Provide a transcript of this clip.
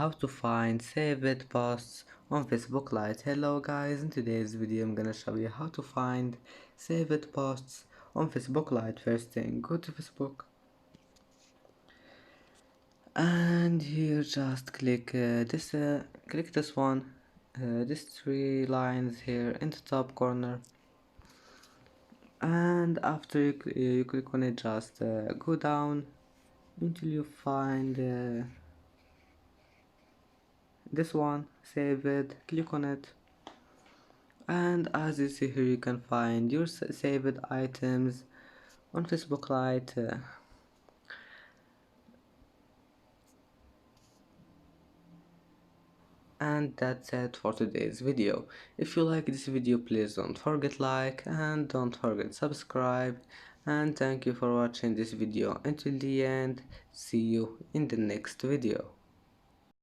how to find saved posts on Facebook Lite. Hello guys, in today's video I'm gonna show you how to find saved posts on Facebook Lite. First thing, go to Facebook and here just click this one, these three lines here in the top corner, and after you click on it, just go down until you find this one, save it, click on it, and as you see here you can find your saved items on Facebook Lite. And that's it for today's video. If you like this video, please don't forget like and don't forget subscribe, and thank you for watching this video until the end. See you in the next video.